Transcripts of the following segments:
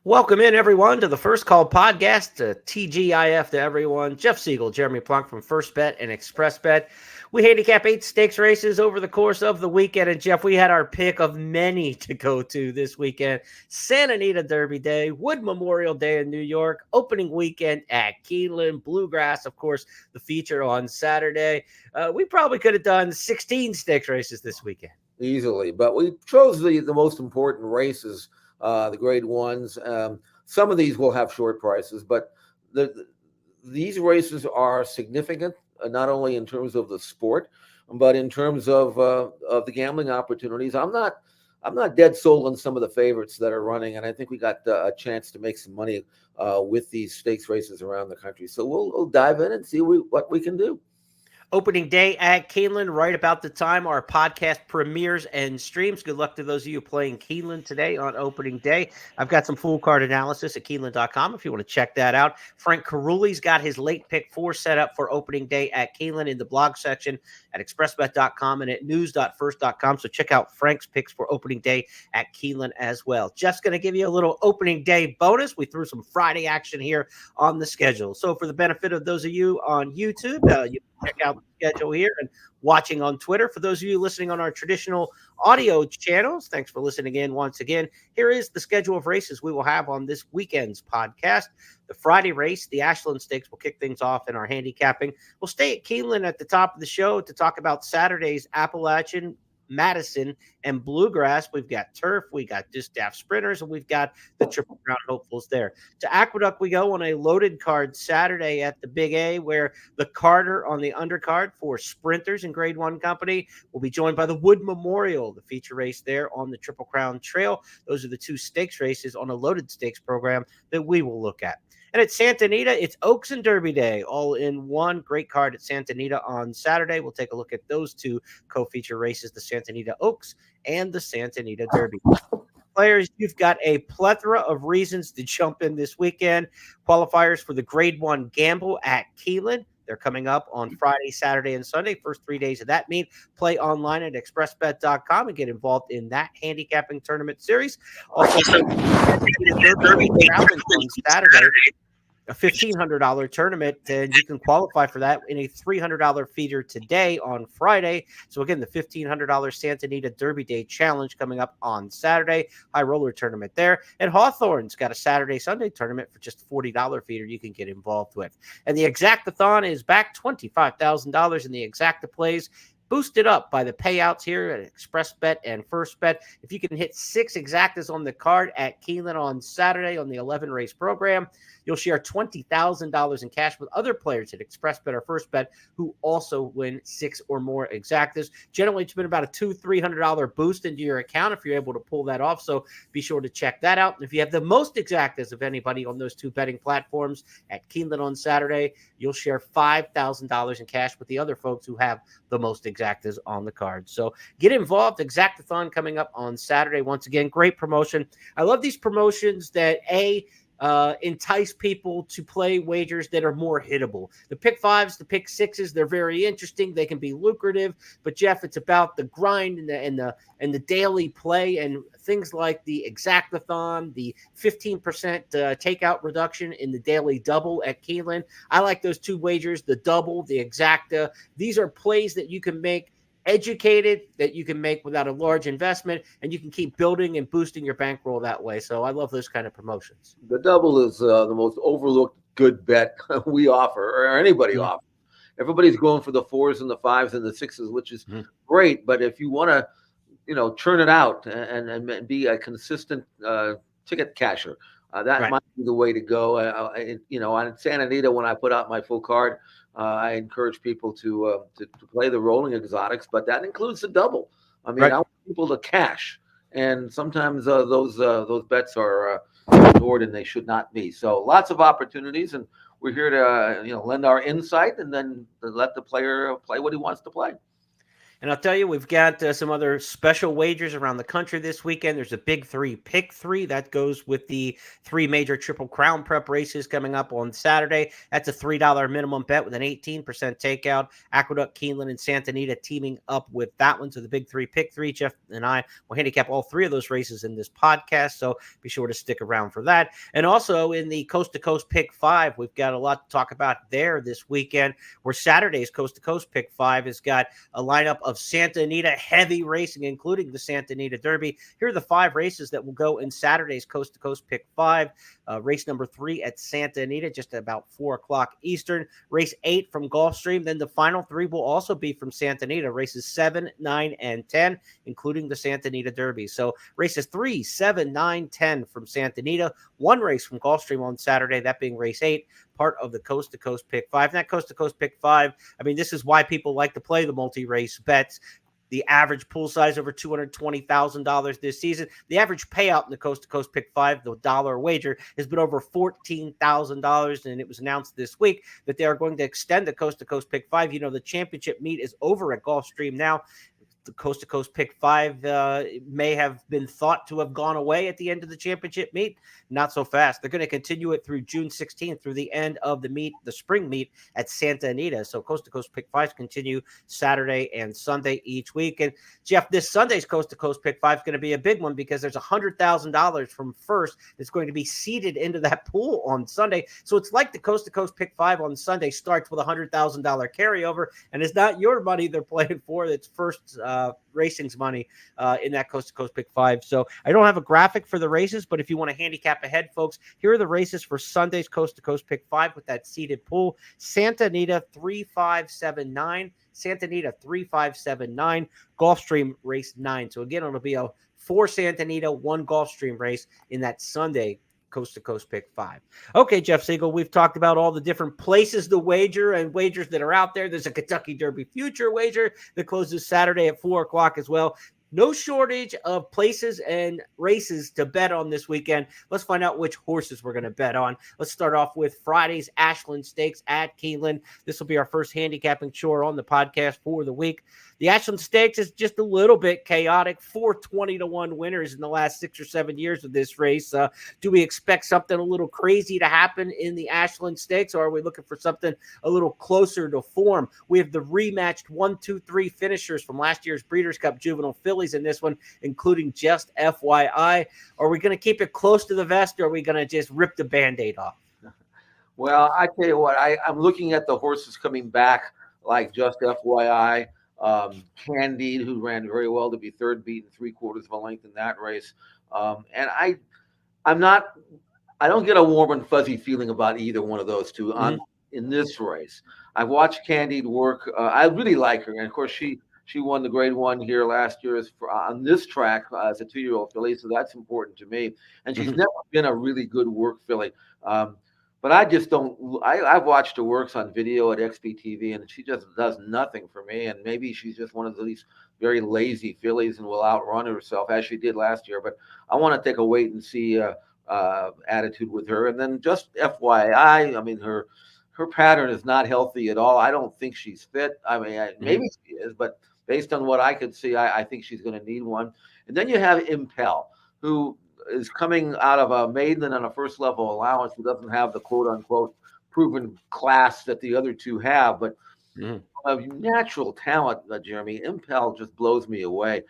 Welcome in, everyone, to the First Call podcast, TGIF to everyone. Jeff Siegel, Jeremy Plonk from First Bet and Express Bet. We handicap 8 stakes races over the course of the weekend. And, Jeff, we had our pick of many to go to this weekend. Santa Anita Derby Day, Wood Memorial Day in New York, opening weekend at Keeneland, Bluegrass, of course, the feature on Saturday. We probably could have done 16 stakes races this weekend. Easily, but we chose the most important races, the grade ones. Some of these will have short prices, but these races are significant, not only in terms of the sport, but in terms of the gambling opportunities. I'm not dead sold on some of the favorites that are running, and I think we got a chance to make some money with these stakes races around the country. So we'll dive in and see what we can do. Opening day at Keeneland, right about the time our podcast premieres and streams. Good luck to those of you playing Keeneland today on opening day. I've got some full card analysis at Keeneland.com if you want to check that out. Frank Caruli's got his late pick 4 set up for opening day at Keeneland in the blog section at expressbet.com and at news.first.com. So check out Frank's picks for opening day at Keeneland as well. Just going to give you a little opening day bonus. We threw some Friday action here on the schedule. So for the benefit of those of you on YouTube, you check out the schedule here and watching on Twitter. For those of you listening on our traditional audio channels, thanks for listening in once again. Here is the schedule of races we will have on this weekend's podcast. The Friday race, the Ashland Stakes, will kick things off in our handicapping. We'll stay at Keeneland at the top of the show to talk about Saturday's Appalachian, Madison, and Bluegrass. We've got turf, we got distaff sprinters, and we've got the Triple Crown hopefuls there. To Aqueduct we go on a loaded card Saturday at the Big A, where the Carter on the undercard for sprinters in Grade 1 company will be joined by the Wood Memorial, the feature race there on the Triple Crown Trail. Those are the 2 stakes races on a loaded stakes program that we will look at. And at Santa Anita, it's Oaks and Derby Day, all in one. Great card at Santa Anita on Saturday. We'll take a look at those 2 co-feature races, the Santa Anita Oaks and the Santa Anita Derby. Players, you've got a plethora of reasons to jump in this weekend. Qualifiers for the Grade 1 Gamble at Keeneland. They're coming up on Friday, Saturday, and Sunday. First 3 days of that meet. Play online at expressbet.com and get involved in that handicapping tournament series. Also, Derby Challenge on Saturday, a $1,500 tournament, and you can qualify for that in a $300 feeder today on Friday. So again, the $1,500 Santa Anita Derby Day Challenge coming up on Saturday. High roller tournament there. And Hawthorne's got a Saturday, Sunday tournament for just $40 feeder you can get involved with. And the Exactathon is back, $25,000 in the Exacta plays. Boosted up by the payouts here at Express Bet and First Bet. If you can hit 6 exactas on the card at Keeneland on Saturday on the 11 race program, you'll share $20,000 in cash with other players at Express Bet or First Bet who also win 6 or more exactas. Generally, it's been about a $200-$300 boost into your account if you're able to pull that off. So be sure to check that out. And if you have the most exactas of anybody on those 2 betting platforms at Keeneland on Saturday, you'll share $5,000 in cash with the other folks who have the most exactas on the card. So get involved. Exactathon coming up on Saturday. Once again, great promotion. I love these promotions that entice people to play wagers that are more hittable. The pick 5s, the pick 6s, they're very interesting. They can be lucrative, but Jeff, it's about the grind and the daily play, and things like the Exactathon, the 15% takeout reduction in the daily double at Keeneland. I like those 2 wagers, the double, the Exacta. These are plays that you can make educated, that you can make without a large investment, and you can keep building and boosting your bankroll that way. So I love those kind of promotions. The double is the most overlooked good bet we offer, or anybody offers. Everybody's going for the 4s and the 5s and the 6s, which is great. But if you want to, churn it out and be a consistent ticket casher, that might be the way to go. On Santa Anita, when I put out my full card, I encourage people to play the rolling exotics, but that includes the double. I mean, I want people to cash, and sometimes those bets are ignored, and they should not be. So lots of opportunities, and we're here to lend our insight, and then let the player play what he wants to play. And I'll tell you, we've got some other special wagers around the country this weekend. There's a Big Three Pick Three. That goes with the three major Triple Crown prep races coming up on Saturday. That's a $3 minimum bet with an 18% takeout. Aqueduct, Keeneland, and Santa Anita teaming up with that one. So the Big Three Pick Three. Jeff and I will handicap all three of those races in this podcast. So be sure to stick around for that. And also in the Coast to Coast Pick 5, we've got a lot to talk about there this weekend, where Saturday's Coast to Coast Pick 5 has got a lineup of Santa Anita heavy racing, including the Santa Anita Derby. Here are the 5 races that will go in Saturday's Coast to Coast Pick 5. Race number 3 at Santa Anita, just about 4 o'clock Eastern. Race 8 from Gulfstream. Then the final 3 will also be from Santa Anita, races 7, 9, and 10, including the Santa Anita Derby. So races 3, 7, 9, 10 from Santa Anita. 1 race from Gulfstream on Saturday, that being race 8, part of the Coast to Coast Pick 5. And that Coast to Coast Pick 5, I mean, this is why people like to play the multi-race bets. The average pool size over $220,000 this season. The average payout in the Coast to Coast Pick 5, the dollar wager, has been over $14,000. And it was announced this week that they are going to extend the Coast to Coast Pick 5. You know, the championship meet is over at Gulfstream now. The Coast to Coast Pick 5 may have been thought to have gone away at the end of the championship meet. Not so fast. They're going to continue it through June 16th, through the end of the meet, the spring meet at Santa Anita. So Coast to Coast Pick 5s continue Saturday and Sunday each week. And Jeff, this Sunday's Coast to Coast Pick 5 is going to be a big one because there's $100,000 from first that's going to be seeded into that pool on Sunday. So it's like the Coast to Coast Pick 5 on Sunday starts with $100,000 carryover, and it's not your money they're playing for. It's first racing's money in that Coast to Coast Pick 5. So I don't have a graphic for the races, but if you want to handicap ahead, folks, here are the races for Sunday's Coast to Coast Pick 5 with that seeded pool. Santa Anita 3579, Santa Anita 3579, Gulfstream race 9. So again, it'll be a 4 Santa Anita, 1 Gulfstream race in that Sunday Coast to Coast Pick 5. Okay, Jeff Siegel, we've talked about all the different places to wager and wagers that are out there. There's a Kentucky Derby future wager that closes Saturday at 4 o'clock as well. No shortage of places and races to bet on this weekend. Let's find out which horses we're going to bet on. Let's start off with Friday's Ashland Stakes at Keeneland. This will be our first handicapping chore on the podcast for the week. The Ashland Stakes is just a little bit chaotic. 4 20-1 winners in the last 6 or 7 years of this race. Do we expect something a little crazy to happen in the Ashland Stakes, or are we looking for something a little closer to form? We have the rematched 1, 2, 3 finishers from last year's Breeders' Cup Juvenile Fillies in this one, including just FYI. Are we going to keep it close to the vest, or are we going to just rip the Band-Aid off? Well, I tell you what, I'm looking at the horses coming back, like just FYI. Candide, who ran very well to be third, beaten 3/4 of a length in that race. And I don't get a warm and fuzzy feeling about either one of those two in this race. I've watched Candide work. I really like her. And of course, she won the grade 1 here last year on this track as a 2-year-old filly. So that's important to me. And she's never been a really good work filly. But I just don't. I've watched her works on video at XBTV, and she just does nothing for me. And maybe she's just one of these very lazy fillies and will outrun herself as she did last year. But I want to take a wait and see attitude with her. And then just FYI, I mean her pattern is not healthy at all. I don't think she's fit. I mean, maybe she is, but based on what I could see, I think she's going to need one. And then you have Impel, who is coming out of a maiden and a first level allowance, who doesn't have the quote unquote proven class that the other two have, but of natural talent, Jeremy. Impel just blows me away.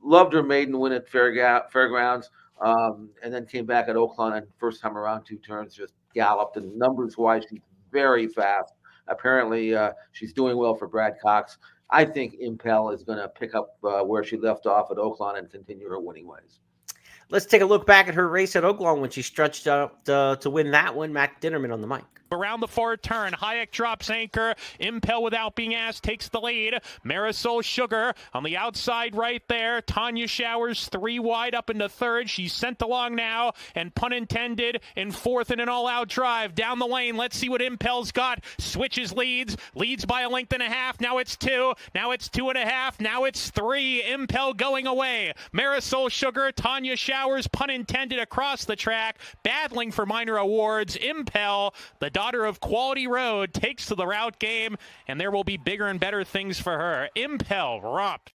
Loved her maiden win at Fairgrounds, and then came back at Oakland, and first time around 2 turns just galloped. And numbers wise, she's very fast. Apparently, she's doing well for Brad Cox. I think Impel is going to pick up where she left off at Oakland and continue her winning ways. Let's take a look back at her race at Oaklawn when she stretched up to win that one. Matt Dinnerman on the mic. Around the forward turn, Hayek drops anchor. Impel, without being asked, takes the lead. Marisol Sugar on the outside right there. Tanya Showers 3 wide up into third. She's sent along now, and pun intended, in fourth in an all-out drive. Down the lane, let's see what Impel's got. Switches leads by a length and a half. Now it's 2. Now it's 2.5. Now it's 3. Impel going away. Marisol Sugar, Tanya Showers, pun intended, across the track, battling for minor awards. Impel, the daughter of Quality Road, takes to the route game, and there will be bigger and better things for her. Impel, Romp.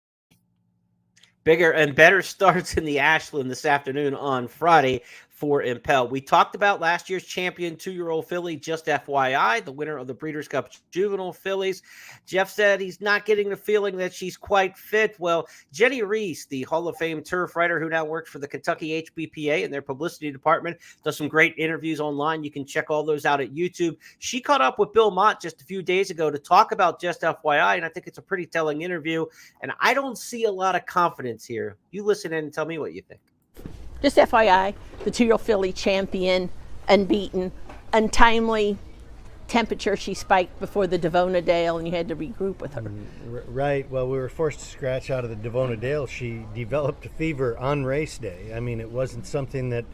Bigger and better starts in the Ashland this afternoon on Friday for Impel. We talked about last year's champion 2-year-old filly, Just FYI, the winner of the Breeders' Cup Juvenile Fillies. Jeff said he's not getting the feeling that she's quite fit. Well, Jenny Reese, the Hall of Fame turf writer who now works for the Kentucky HBPA in their publicity department, does some great interviews online. You can check all those out at YouTube. She caught up with Bill Mott just a few days ago to talk about Just FYI, and I think it's a pretty telling interview, and I don't see a lot of confidence here. You listen in and tell me what you think. Just FYI, the 2-year-old filly champion, unbeaten, untimely temperature she spiked before the Devona Dale, and you had to regroup with her. Right. Well, we were forced to scratch out of the Devona Dale. She developed a fever on race day. I mean, it wasn't something that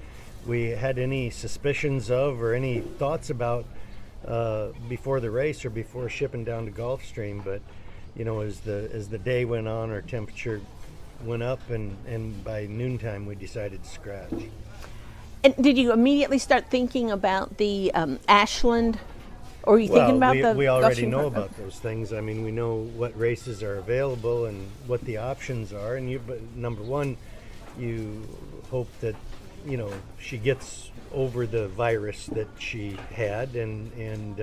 we had any suspicions of or any thoughts about before the race or before shipping down to Gulfstream. But, you know, as the day went on, her temperature went up, and by noontime we decided to scratch. And did you immediately start thinking about the Ashland, or were you thinking about we already know about those things. I mean, we know what races are available and what the options are, and but number one, you hope that, you know, she gets over the virus that she had, and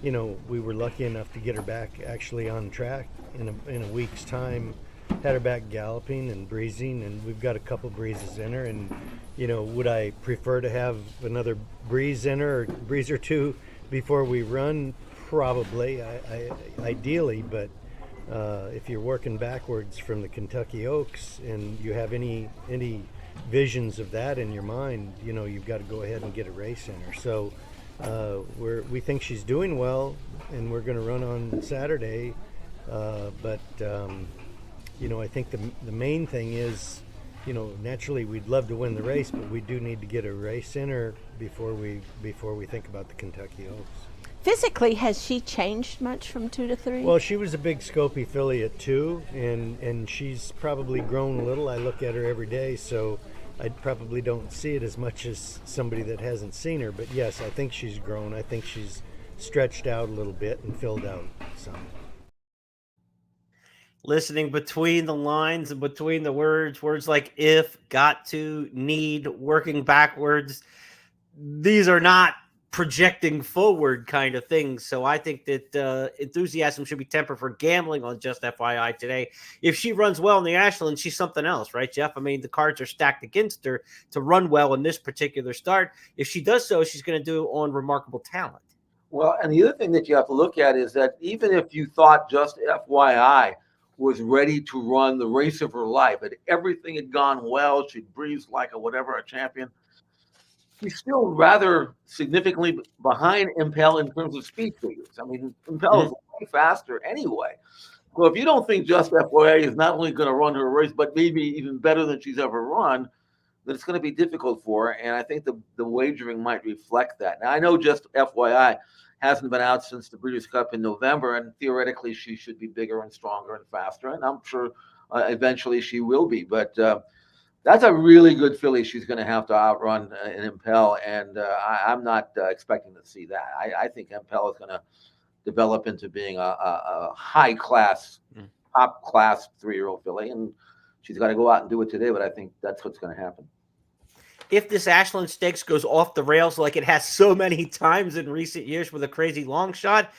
you know, we were lucky enough to get her back actually on track in a week's time. Had her back galloping and breezing, and we've got a couple breezes in her. And, you know, would I prefer to have another breeze in her, or breeze or two before we run? Probably, ideally. But if you're working backwards from the Kentucky Oaks and you have any visions of that in your mind, you know, you've got to go ahead and get a race in her. So we think she's doing well, and we're going to run on Saturday. You know, I think the main thing is, you know, naturally we'd love to win the race, but we do need to get a race in her before we think about the Kentucky Oaks. Physically, has she changed much from 2 to 3? Well, she was a big scopy filly at 2, and she's probably grown a little. I look at her every day, so I probably don't see it as much as somebody that hasn't seen her. But yes, I think she's grown. I think she's stretched out a little bit and filled out some. Listening between the lines and between the words like if, got to, need, working backwards. These are not projecting forward kind of things. So I think that enthusiasm should be tempered for gambling on Just FYI today. If she runs well in the Ashland, she's something else, right, Jeff? I mean, the cards are stacked against her to run well in this particular start. If she does so, she's going to do it on remarkable talent. Well, and the other thing that you have to look at is that even if you thought Just FYI was ready to run the race of her life, and everything had gone well, she'd breezed like a champion, she's still rather significantly behind Impel in terms of speed figures. I mean, Impel is way faster anyway. So if you don't think Just FYI is not only going to run her race, but maybe even better than she's ever run, then it's going to be difficult for her. And I think the wagering might reflect that. Now, I know Just FYI hasn't been out since the Breeders' Cup in November, and theoretically she should be bigger and stronger and faster, and I'm sure eventually she will be. But that's a really good filly she's going to have to outrun in Impel, and I'm not expecting to see that. I think Impel is going to develop into being a high-class, top-class 3-year-old filly, and she's got to go out and do it today, but I think that's what's going to happen. If this Ashland Stakes goes off the rails like it has so many times in recent years with a crazy long shot,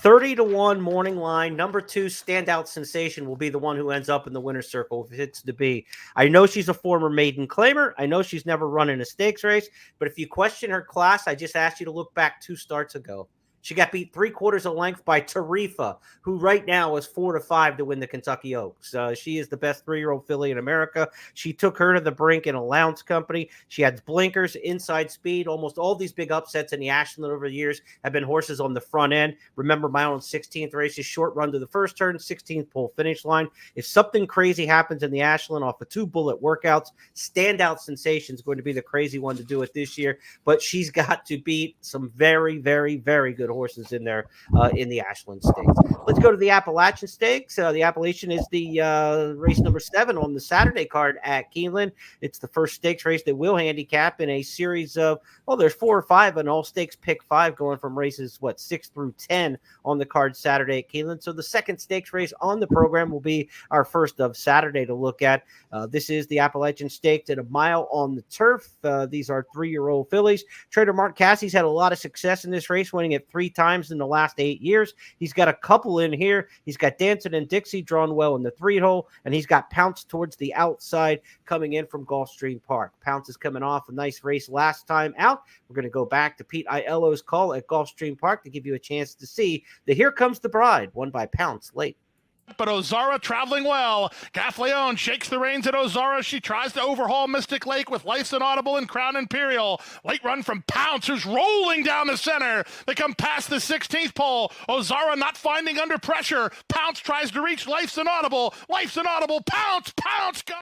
30-1 morning line, number 2 standout sensation will be the one who ends up in the winner's circle if it's to be. I know she's a former maiden claimer. I know she's never run in a stakes race, but if you question her class, I just asked you to look back 2 starts ago. She got beat 3/4 a length by Tarifa, who right now is 4-5 to win the Kentucky Oaks. She is the best 3-year-old filly in America. She took her to the brink in Allowance Company. She had blinkers, inside speed. Almost all these big upsets in the Ashland over the years have been horses on the front end. Remember my own 16th race, is short run to the first turn, 16th pole finish line. If something crazy happens in the Ashland off of 2 bullet workouts, standout sensation is going to be the crazy one to do it this year. But she's got to beat some very, very, very good horses in there in the Ashland Stakes. Let's go to the Appalachian Stakes. The Appalachian is the race number 7 on the Saturday card at Keeneland. It's the first stakes race that will handicap in a series of, well, there's 4 or 5, and all stakes pick 5 going from races, 6 through 10 on the card Saturday at Keeneland. So the second stakes race on the program will be our first of Saturday to look at. This is the Appalachian Stakes at a mile on the turf. These are 3-year-old fillies. Trader Mark Cassie's had a lot of success in this race, winning it 3 times in the last 8 years. He's got a couple in here. He's got Dancing and Dixie drawn well in the 3-hole, and he's got Pounce towards the outside coming in from Gulfstream Park. Pounce is coming off a nice race last time out. We're going to go back to Pete Aiello's call at Gulfstream Park to give you a chance to see the Here Comes the Bride, won by Pounce late. But Ozara traveling well. Gaffleon shakes the reins at Ozara. She tries to overhaul Mystic Lake with Life's Inaudible and Crown Imperial. Late run from Pounce, who's rolling down the center. They come past the 16th pole. Ozara not finding under pressure. Pounce tries to reach Life's Inaudible. Life's Inaudible. Pounce. Go.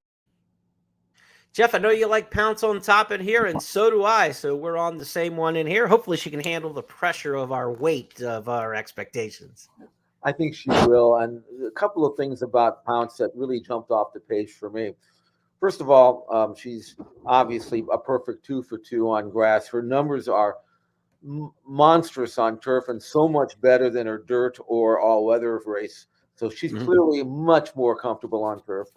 Jeff, I know you like Pounce on top in here, and so do I. So we're on the same one in here. Hopefully she can handle the pressure of our weight of our expectations. I think she will. And a couple of things about Pounce that really jumped off the page for me. First of all, she's obviously a perfect 2 for 2 on grass. Her numbers are monstrous on turf and so much better than her dirt or all-weather race. So she's clearly much more comfortable on turf.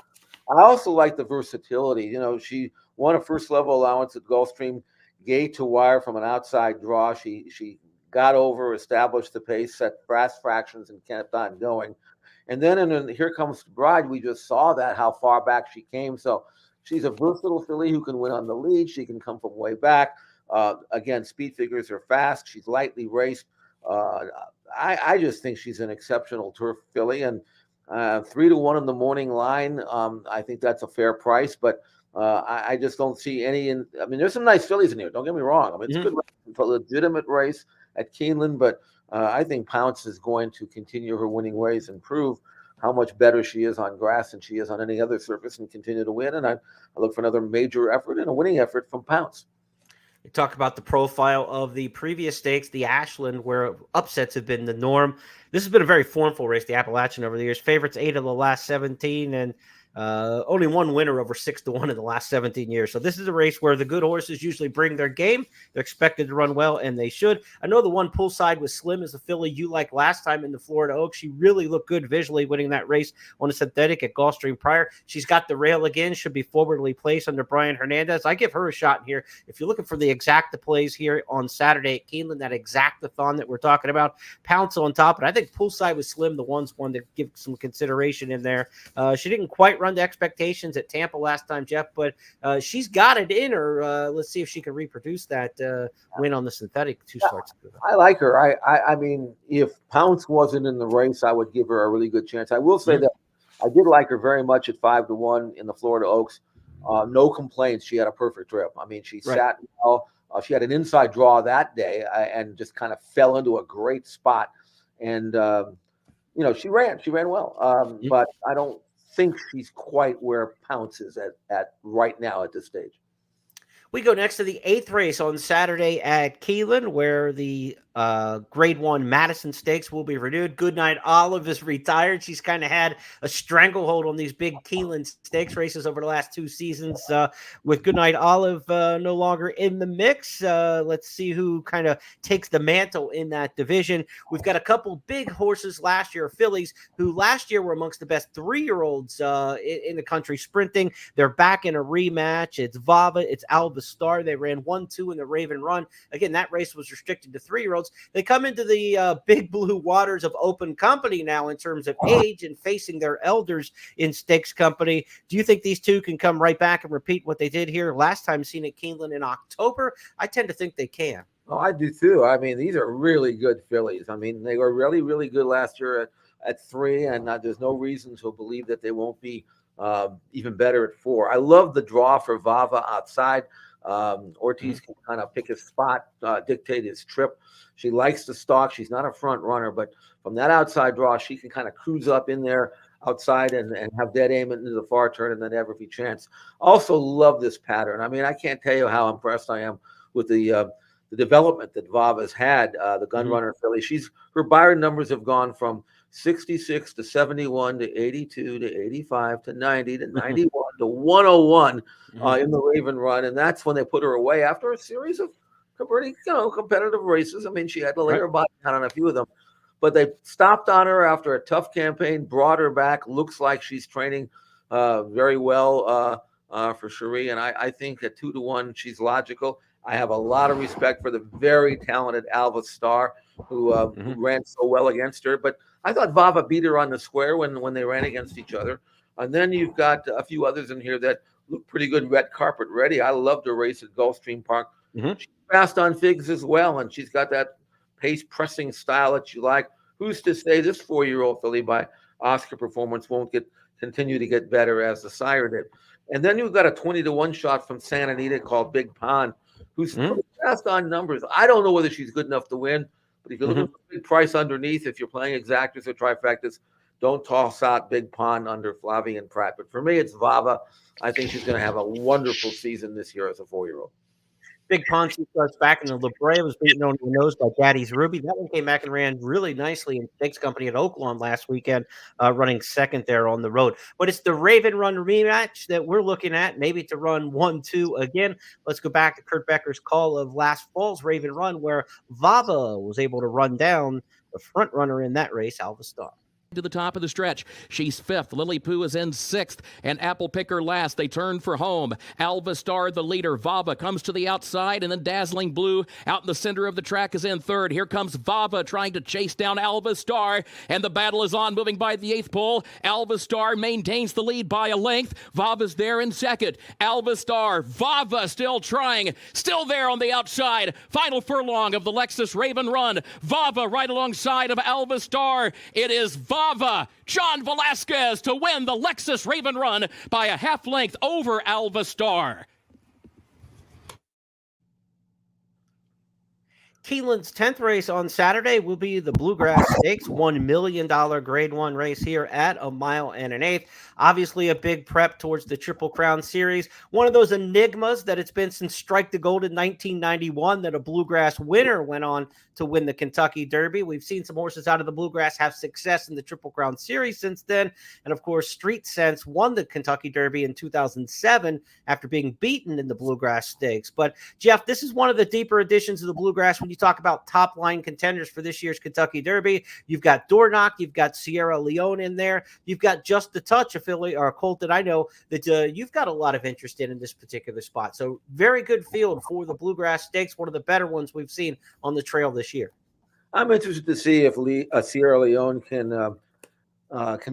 I also like the versatility. You know, she won a first-level allowance at Gulfstream, gate to wire from an outside draw. She got over, established the pace, set fast fractions, and kept on going. And then in Here Comes the Bride, we just saw that, how far back she came. So she's a versatile filly who can win on the lead. She can come from way back. Again, speed figures are fast. She's lightly raced. I just think she's an exceptional turf filly. And 3-1 in the morning line, I think that's a fair price. But I just don't see any. I mean, there's some nice fillies in here. Don't get me wrong. I mean, it's a good race. It's a legitimate race at Keeneland, but I think Pounce is going to continue her winning ways and prove how much better she is on grass than she is on any other surface and continue to win. And I look for another major effort and a winning effort from Pounce. We talk about the profile of the previous stakes, the Ashland, where upsets have been the norm. This has been a very formful race, the Appalachian, over the years. Favorites 8 of the last 17, and only one winner over 6-1 in the last 17 years. So this is a race where the good horses usually bring their game. They're expected to run well, and they should. I know the one pull side with Slim is a filly you liked last time in the Florida Oaks. She really looked good visually winning that race on a synthetic at Gulfstream prior. She's got the rail again, should be forwardly placed under Brian Hernandez. I give her a shot here. If you're looking for the exacta plays here on Saturday at Keeneland, that exactathon that we're talking about, Pounce on top. And I think pull side with Slim, the one to give some consideration in there. She didn't quite run to expectations at Tampa last time, Jeff, but she's got it in her. Let's see if she can reproduce that win on the synthetic 2 starts ago. I like her. I mean, if Pounce wasn't in the race, I would give her a really good chance. I will say that I did like her very much at 5-1 in the Florida Oaks. No complaints. She had a perfect trip. I mean, she sat well. She had an inside draw that day and just kind of fell into a great spot. And, you know, she ran well. But I don't think she's quite where Pounce is at right now at this stage. We go next to the 8th race on Saturday at Keeneland, where the Grade 1 Madison Stakes will be renewed. Goodnight Olive is retired. She's kind of had a stranglehold on these big Keeneland Stakes races over the last 2 seasons. With Goodnight Olive no longer in the mix, let's see who kind of takes the mantle in that division. We've got a couple big horses last year, fillies, who last year were amongst the best 3-year-olds in the country sprinting. They're back in a rematch. It's Vava, it's Alba Star. They ran 1-2 in the Raven Run. Again, that race was restricted to 3-year-olds. They come into the big blue waters of open company now in terms of age and facing their elders in stakes company. Do you think these two can come right back and repeat what they did here last time seen at Keeneland in October? I tend to think they can. Oh, I do too. I mean, these are really good fillies. I mean, they were really, really good last year at 3, and there's no reason to believe that they won't be even better at 4. I love the draw for Vava outside. Ortiz can kind of pick his spot, dictate his trip. She likes to stalk. She's not a front runner, but from that outside draw, she can kind of cruise up in there outside and have dead aim into the far turn and then have every chance. Also love this pattern. I mean, I can't tell you how impressed I am with the the development that Vava's had, the gun runner filly. Her Byron numbers have gone from 66 to 71 to 82 to 85 to 90 to 91 to 101 in the Raven Run, and that's when they put her away after a series of pretty competitive races. I mean, she had to lay her body down on a few of them, but they stopped on her after a tough campaign, brought her back. Looks like she's training very well for Cherie, and I think at 2-1 she's logical. I have a lot of respect for the very talented Alva Star, who ran so well against her. But I thought Vava beat her on the square when they ran against each other. And then you've got a few others in here that look pretty good, red carpet ready. I loved her race at Gulfstream Park. She's fast on figs as well, and she's got that pace pressing style that you like. Who's to say this 4-year-old filly by Oscar Performance won't continue to get better as the sire did? And then you've got a 20-1 shot from Santa Anita called Big Pond, who's fast on numbers. I don't know whether she's good enough to win, but if you're looking for a big price underneath, if you're playing exactas or trifectas, don't toss out Big Pond under Flavian Pratt. But for me, it's Vava. I think she's going to have a wonderful season this year as a 4-year-old. Big Ponzi starts back in the La Brea, was beaten on the nose by Daddy's Ruby. That one came back and ran really nicely in Stakes Company at Oaklawn last weekend, running second there on the road. But it's the Raven Run rematch that we're looking at, maybe to run 1-2 again. Let's go back to Kurt Becker's call of last fall's Raven Run, where Vava was able to run down the front runner in that race, Alva Star. To the top of the stretch. She's fifth. Lily Poo is in sixth, and Apple Picker last. They turn for home. Alva Star, the leader. Vava comes to the outside, and then Dazzling Blue out in the center of the track is in third. Here comes Vava trying to chase down Alva Star, and the battle is on, moving by the eighth pole. Alva Star maintains the lead by a length. Vava's there in second. Alva Star, Vava still trying, still there on the outside. Final furlong of the Lexus Raven Run. Vava right alongside of Alva Star. It is Vava, John Velasquez, to win the Lexus Raven Run by a half length over Alva Star. Keeneland's 10th race on Saturday will be the Bluegrass Stakes, $1 million Grade 1 race here at 1 1/8 miles. Obviously a big prep towards the Triple Crown Series. One of those enigmas that it's been since Strike the Gold in 1991 that a Bluegrass winner went on to win the Kentucky Derby. We've seen some horses out of the Bluegrass have success in the Triple Crown Series since then. And of course, Street Sense won the Kentucky Derby in 2007 after being beaten in the Bluegrass Stakes. But Jeff, this is one of the deeper additions of the Bluegrass when you talk about top line contenders for this year's Kentucky Derby. You've got Dornoch, you've got Sierra Leone in there, you've got Just a Touch, a filly or a colt that I know that you've got a lot of interest in this particular spot. So very good field for the Bluegrass Stakes, one of the better ones we've seen on the trail this year. I'm interested to see if Sierra Leone can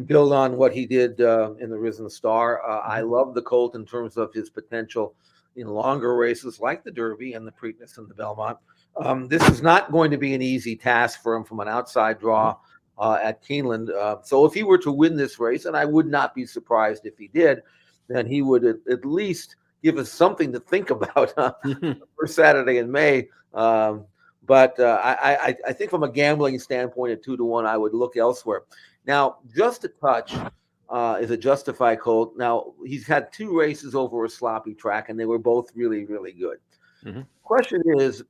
build on what he did in the Risen Star. I love the colt in terms of his potential in longer races like the Derby and the Preakness and the Belmont. This is not going to be an easy task for him from an outside draw at Keeneland. So if he were to win this race, and I would not be surprised if he did, then he would at least give us something to think about for Saturday in May. But I think from a gambling standpoint at 2-1, I would look elsewhere. Now, Just a Touch is a Justify colt. Now, he's had 2 races over a sloppy track, and they were both really, really good. Question is,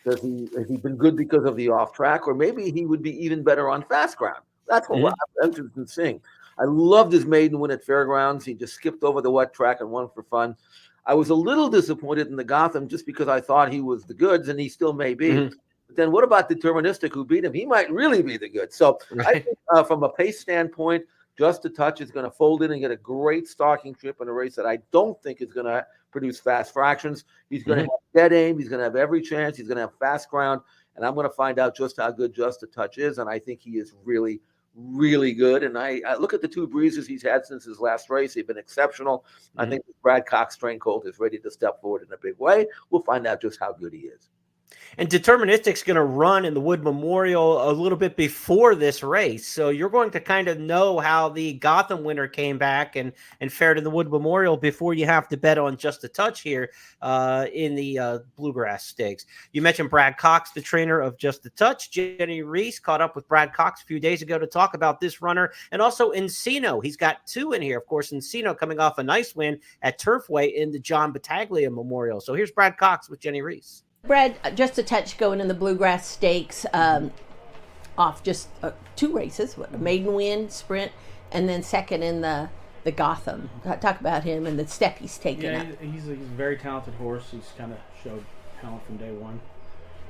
has he been good because of the off track, or maybe he would be even better on fast ground? That's what I'm interested in seeing. I loved his maiden win at Fairgrounds. He just skipped over the wet track and won for fun. I was a little disappointed in the Gotham just because I thought he was the goods, and he still may be. But then what about Deterministic, who beat him? He might really be the goods. So I think from a pace standpoint, Just a Touch is going to fold in and get a great stalking trip in a race that I don't think is going to produce fast fractions. He's going to have dead aim. He's going to have every chance. He's going to have fast ground. And I'm going to find out just how good Just a Touch is. And I think he is really, really good. And I look at the 2 breezes he's had since his last race. They've been exceptional. I think Brad Cox Strain colt is ready to step forward in a big way. We'll find out just how good he is. And Deterministic's going to run in the Wood Memorial a little bit before this race. So you're going to kind of know how the Gotham winner came back and fared in the Wood Memorial before you have to bet on Just a Touch here in the Bluegrass Stakes. You mentioned Brad Cox, the trainer of Just a Touch. Jenny Reese caught up with Brad Cox a few days ago to talk about this runner. And also Encino. He's got 2 in here. Of course, Encino coming off a nice win at Turfway in the John Battaglia Memorial. So here's Brad Cox with Jenny Reese. Brad, just a touch going in the Bluegrass Stakes, off just 2 races, a maiden win, sprint, and then second in the Gotham. Talk about him and the step he's taken up. He's a very talented horse. He's kind of showed talent from day one.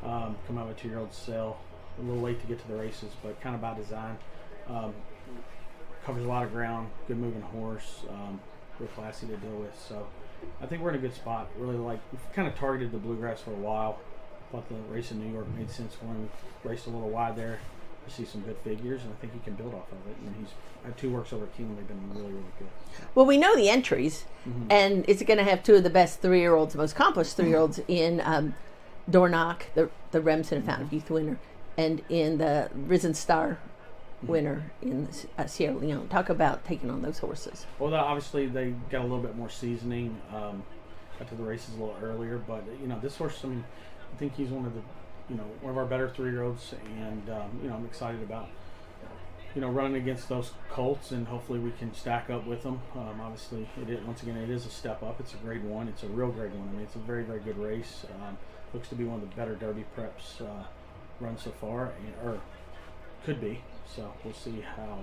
Come out with 2-year-old sale. A little late to get to the races, but kind of by design. Covers a lot of ground, good moving horse, real classy to deal with. So I think we're in a good spot. Really we've kind of targeted the Bluegrass for a while. Thought the race in New York made sense for him. Raced a little wide there. To see some good figures, and I think he can build off of it. And he's had 2 works over Keeneland. They've been really, really good. Well, we know the entries, and it's going to have 2 of the best 3-year-olds, most accomplished 3-year-olds in Dornoch, the Remsen and Fountain of Youth winner, and in the Risen Star winner in Sierra Leone. Talk about taking on those horses. Well, obviously they got a little bit more seasoning. Got to the races a little earlier, but this horse. I mean, I think he's one of our better 3-year-olds, and I'm excited about running against those colts, and hopefully we can stack up with them. Obviously, it is a step up. It's a grade 1. It's a real grade 1. I mean, it's a very, very good race. Looks to be one of the better Derby preps run so far, or could be. So we'll see how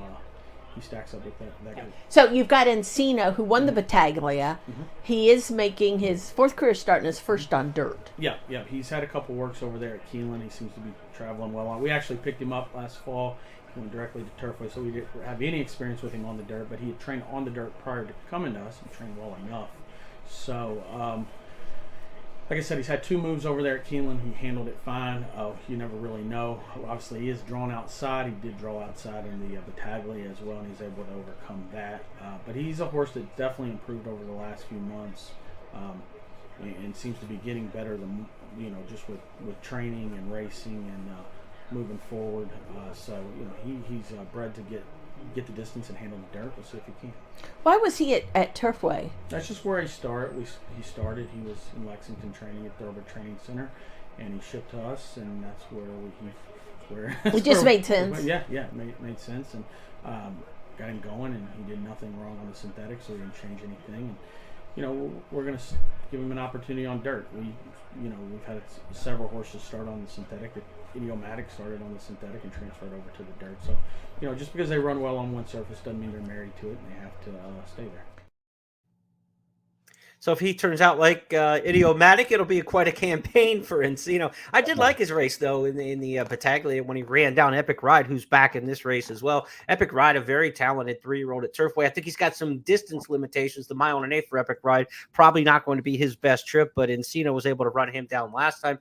he stacks up with that group. So you've got Encino, who won the Battaglia. He is making his 4th career start and his first on dirt. Yeah. He's had a couple works over there at Keeneland. He seems to be traveling well on. We actually picked him up last fall. He went directly to Turfway, so we didn't have any experience with him on the dirt, but he had trained on the dirt prior to coming to us and trained well enough. So, like I said, he's had 2 moves over there at Keeneland. He handled it fine. You never really know. Obviously, he is drawn outside. He did draw outside in the Battaglia as well, and he's able to overcome that. But he's a horse that definitely improved over the last few months, and seems to be getting better than just with training and racing and moving forward. So he's bred to get the distance and handle the dirt. We'll see if he can. Why was he at Turfway? That's just where he started. He started. He was in Lexington training at Thoroughbred Training Center, and he shipped to us, and that's where It just made sense. Yeah, it made sense, and got him going, and he did nothing wrong on the synthetic, so we didn't change anything. And we're going to give him an opportunity on dirt. We've had several horses start on the synthetic. Idiomatic started on the synthetic and transferred over to the dirt. So, just because they run well on one surface doesn't mean they're married to it, and they have to stay there. So if he turns out like Idiomatic, it'll be quite a campaign for Encino. I did like his race, though, in the Battaglia when he ran down Epic Ride, who's back in this race as well. Epic Ride, a very talented 3-year-old at Turfway. I think he's got some distance limitations. The 1 1/8 for Epic Ride, probably not going to be his best trip, but Encino was able to run him down last time.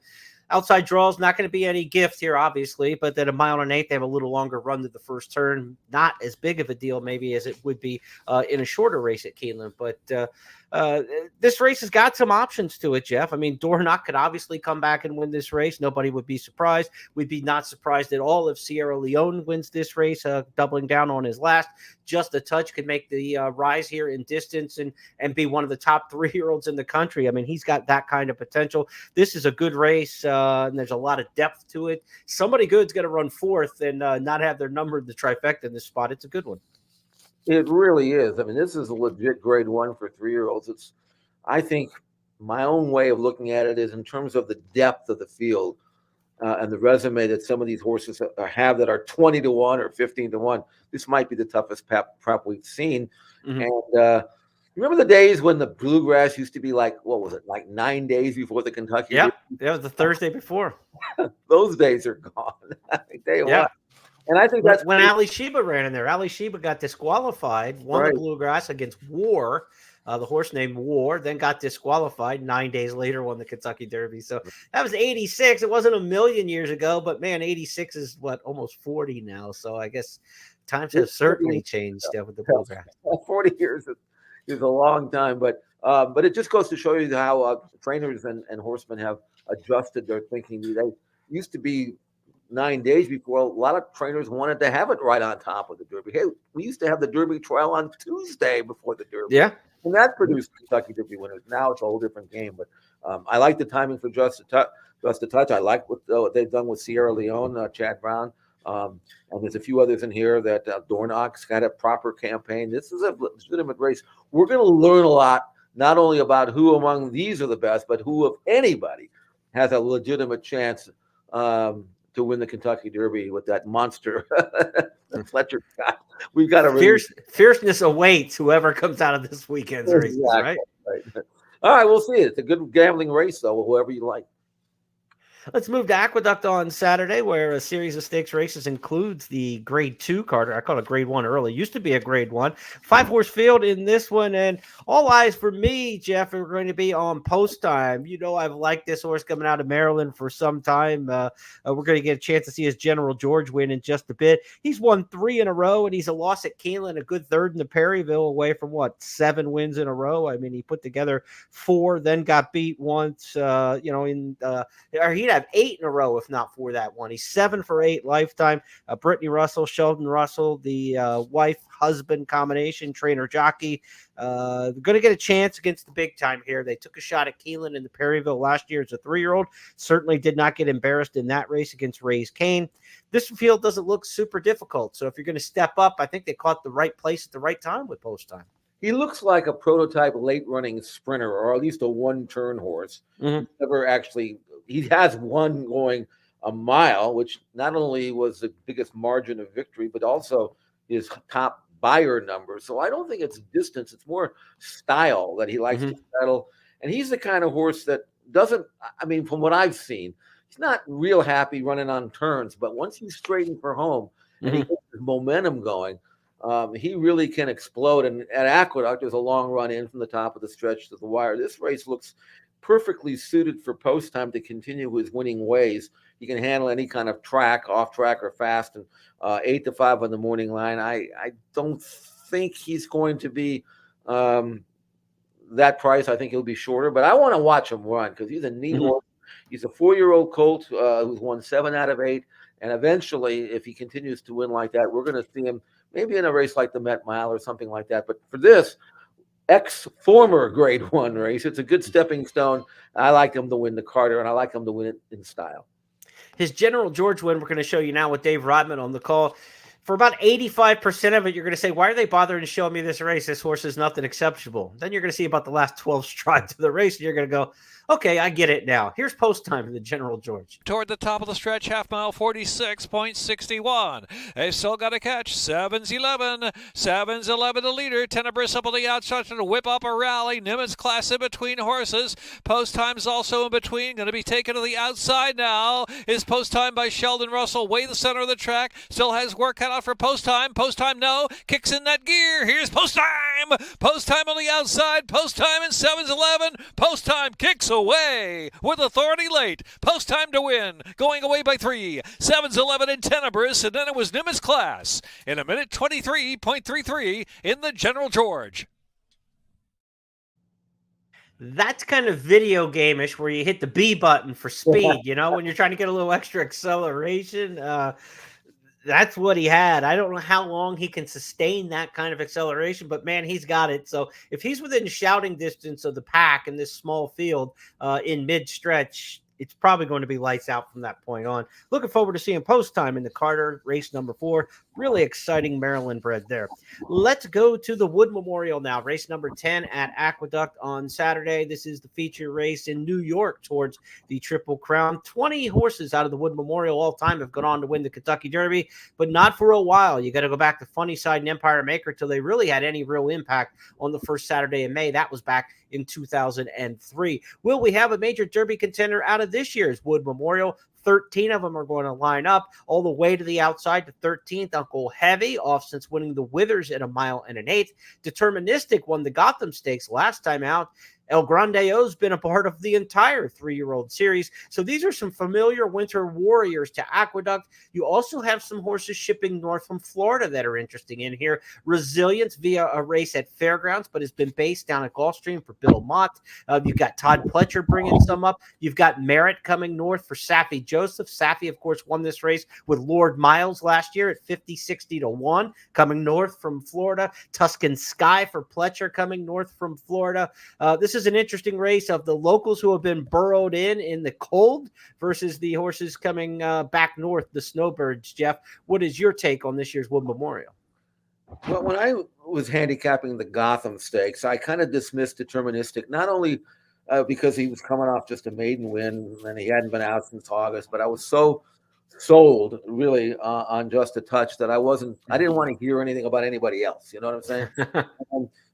Outside draws, not going to be any gift here, obviously, but then a 1 1/8, they have a little longer run to the first turn. Not as big of a deal, maybe, as it would be in a shorter race at Keeneland. But this race has got some options to it, Jeff. I mean, Dornoch could obviously come back and win this race. Nobody would be surprised. We'd be not surprised at all if Sierra Leone wins this race, doubling down on his last. Just a touch could make the rise here in distance and be one of the top 3-year-olds in the country. I mean, he's got that kind of potential. This is a good race, and there's a lot of depth to it. Somebody good's going to run 4th and not have their number in the trifecta in this spot. It's a good one. It really is. I mean, this is a legit grade 1 for 3-year-olds. I think my own way of looking at it is in terms of the depth of the field and the resume that some of these horses have that are 20 to 1 or 15 to 1. This might be the toughest prep we've seen. And remember the days when the Bluegrass used to be like 9 days before the Kentucky? Yep, that was the Thursday before. Those days are gone. I tell you what. And I think that's when Ali Sheba ran in there. Ali Sheba got disqualified, won the Bluegrass against War, the horse named War, then got disqualified. 9 days later, won the Kentucky Derby. So that was 86. It wasn't a million years ago, but man, 86 is almost 40 now. So I guess times have certainly changed with the Bluegrass. 40 years is a long time, but it just goes to show you how trainers and horsemen have adjusted their thinking. They used to be 9 days before. A lot of trainers wanted to have it right on top of the Derby. Hey, we used to have the Derby trial on Tuesday before the Derby. Yeah. And that produced Kentucky Derby winners. Now it's a whole different game. But I like the timing for Just a Touch. I like what they've done with Sierra Leone, Chad Brown. And there's a few others in here that Dornoch's got a proper campaign. This is a legitimate race. We're going to learn a lot, not only about who among these are the best, but who of anybody has a legitimate chance to win the Kentucky Derby with that monster Fletcher got. We've got to fierceness awaits whoever comes out of this weekend's races, right? All right, we'll see. It's a good gambling race, though, whoever you like. Let's move to Aqueduct on Saturday, where a series of stakes races includes the Grade 2 Carter. I call it Grade 1 early. Used to be a Grade 1. 5-horse field in this one, and all eyes for me, Jeff, are going to be on Post Time. You know I've liked this horse coming out of Maryland for some time. We're going to get a chance to see his General George win in just a bit. He's won 3 in a row, and he's a loss at Keeneland, a good third in the Perryville, away from, 7 wins in a row? I mean, he put together 4, then got beat once, or he'd have 8 in a row if not for that one. He's 7 for 8 lifetime. Brittany Russell, Sheldon Russell, the wife-husband combination, trainer-jockey, going to get a chance against the big time here. They took a shot at Keeneland in the Perryville last year as a 3-year-old. Certainly did not get embarrassed in that race against Raise Cane. This field doesn't look super difficult. So if you're going to step up, I think they caught the right place at the right time with Post Time. He looks like a prototype late-running sprinter, or at least a one-turn horse. Never actually. He has one going a mile, which not only was the biggest margin of victory, but also his top buyer number. So I don't think it's distance. It's more style that he likes to settle. And he's the kind of horse that doesn't, I mean, from what I've seen, he's not real happy running on turns. But once he's straightened for home and he gets his momentum going, he really can explode. And at Aqueduct, there's a long run in from the top of the stretch to the wire. This race looks perfectly suited for Post Time to continue his winning ways. He can handle any kind of track, off track or fast, and 8 to 5 on the morning line. I don't think he's going to be that price. I think he'll be shorter, but I want to watch him run because he's a neat horse. He's a 4-year-old colt who's won 7 out of 8. And eventually, if he continues to win like that, we're going to see him maybe in a race like the Met Mile or something like that. But for this, former Grade 1 race, it's a good stepping stone. I like him to win the Carter, and I like him to win it in style. His General George win, we're going to show you now with Dave Rodman on the call. For about 85% of it, you're going to say, why are they bothering to show me this race? This horse is nothing exceptional. Then you're going to see about the last 12 strides of the race, and you're going to go, okay, I get it now. Here's Post Time in the General George. Toward the top of the stretch, half mile, 46.61. They still got to catch. 7's 11. 7's 11 the leader. Tenebris up on the outside to whip up a rally. Nimitz Class in between horses. Post Time's also in between. Going to be taken to the outside now. Is Post Time by Sheldon Russell. Way the center of the track. Still has work cut out for Post Time. Post Time, no. Kicks in that gear. Here's Post Time. Post Time on the outside. Post Time in 7's 11. Post Time kicks away with authority late. Post Time to win. Going away by 3. 7's 11 in Tenebris, and then it was Nimitz Class in 1:23.33 in the General George. That's kind of video game-ish where you hit the B button for speed, when you're trying to get a little extra acceleration. That's what he had. I don't know how long he can sustain that kind of acceleration, but man, he's got it. So if he's within shouting distance of the pack in this small field in mid-stretch, it's probably going to be lights out from that point on. Looking forward to seeing Post Time in the Carter, race number 4. Really exciting Maryland bred there. Let's go to the Wood Memorial now. Race number 10 at Aqueduct on Saturday. This is the feature race in New York towards the Triple Crown. 20 horses out of the Wood Memorial all time have gone on to win the Kentucky Derby, but not for a while. You got to go back to Funnyside and Empire Maker till they really had any real impact on the first Saturday in May. That was back in 2003. Will we have a major Derby contender out of this year's Wood Memorial? 13 of them are going to line up all the way to the outside to 13th. Uncle Heavy off since winning the Withers at 1 mile and 1/8. Deterministic won the Gotham Stakes last time out. El Grandeo's been a part of the entire 3-year-old series. So these are some familiar winter warriors to Aqueduct. You also have some horses shipping north from Florida that are interesting in here. Resilience via a race at Fairgrounds, but has been based down at Gulfstream for Bill Mott. You've got Todd Pletcher bringing some up. You've got Merritt coming north for Safi Joseph. Safi, of course, won this race with Lord Miles last year at 50-60 to 1, coming north from Florida. Tuscan Sky for Pletcher coming north from Florida. This is an interesting race of the locals who have been burrowed in the cold versus the horses coming back north, the Snowbirds. Jeff, what is your take on this year's Wood Memorial? Well, when I was handicapping the Gotham Stakes, I kind of dismissed Deterministic, not only because he was coming off just a maiden win and he hadn't been out since August. But I was so sold really on Just a Touch that I didn't want to hear anything about anybody else. You know what I'm saying?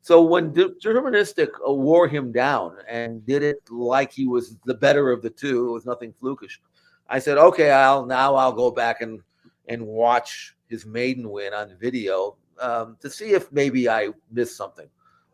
So when Deterministic wore him down and did it like he was the better of the two, it was nothing flukish. I said, okay, I'll go back and watch his maiden win on video to see if maybe I missed something.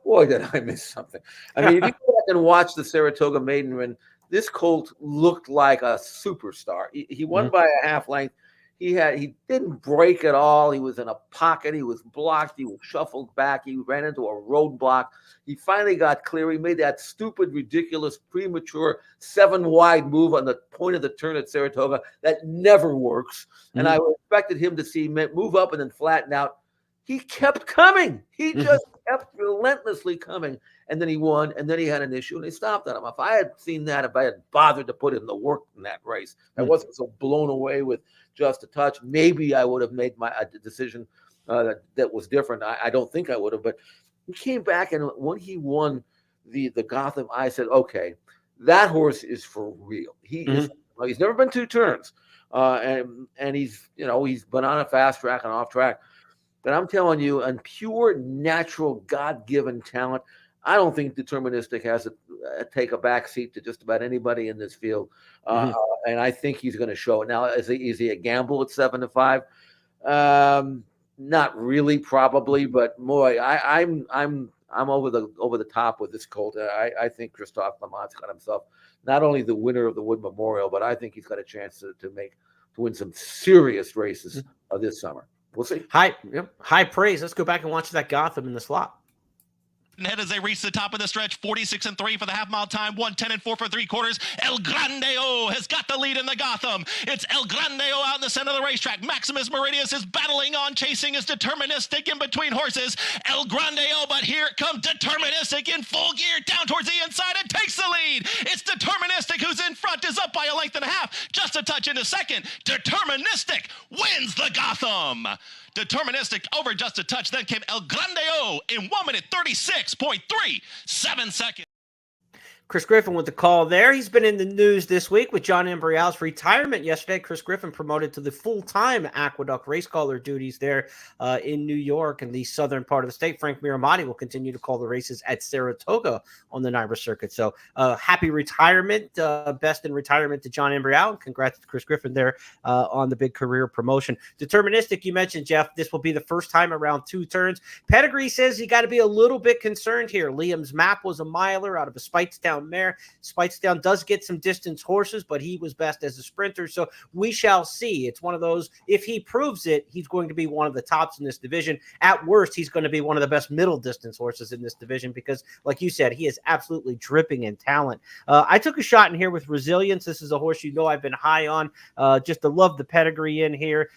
Boy, did I miss something. I mean, if you go back and watch the Saratoga maiden win, this colt looked like a superstar. He won by a half length. He didn't break at all. He was in a pocket. He was blocked. He was shuffled back. He ran into a roadblock. He finally got clear. He made that stupid, ridiculous, premature 7-wide move on the point of the turn at Saratoga that never works. And I expected him to move up and then flatten out. He kept coming. He just kept relentlessly coming. And then he won, and then he had an issue, and he stopped on him. If I had seen that, if I had bothered to put in the work in that race, I wasn't so blown away with Just a Touch, maybe I would have made a decision that was different. I don't think I would have, but he came back, and when he won the Gotham, I said, okay, that horse is for real. He's never been 2 turns, and he's been on a fast track and off track. But I'm telling you, on pure natural God-given talent, I don't think Deterministic has to take a back seat to just about anybody in this field, and I think he's going to show it. Now, is he a gamble at 7-5? Not really, probably, but boy, I'm over the top with this colt. I think Christophe Lamont's got himself not only the winner of the Wood Memorial, but I think he's got a chance to win some serious races this summer. We'll see. High praise. Let's go back and watch that Gotham in the slot. Head as they reach the top of the stretch, 46-3 for the half-mile time, 1:10-4 for 3/4. El Grandeo has got the lead in the Gotham. It's El Grandeo out in the center of the racetrack. Maximus Meridius is battling on, chasing his Deterministic in between horses. El Grandeo, but here comes Deterministic in full gear down towards the inside and takes the lead. It's Deterministic who's in front, is up by a length and a half. Just a touch into second. Deterministic wins the Gotham. Deterministic over Just a Touch. Then came El Grandeo in 1:36.37 seconds. Chris Griffin with the call there. He's been in the news this week with John Embrial's retirement yesterday. Chris Griffin promoted to the full-time Aqueduct race caller duties there in New York in the southern part of the state. Frank Miramati will continue to call the races at Saratoga on the NYRA circuit. So happy retirement, best in retirement to John Embrial. And congrats to Chris Griffin there on the big career promotion. Deterministic, you mentioned, Jeff, this will be the first time around 2 turns. Pedigree says you got to be a little bit concerned here. Liam's Map was a miler out of a Speightstown mare. Speightstown does get some distance horses, but he was best as a sprinter. So we shall see. It's one of those, if he proves it, he's going to be one of the tops in this division. At worst, he's going to be one of the best middle distance horses in this division because, like you said, he is absolutely dripping in talent. I took a shot in here with Resilience. This is a horse I've been high on. Just to love the pedigree in here.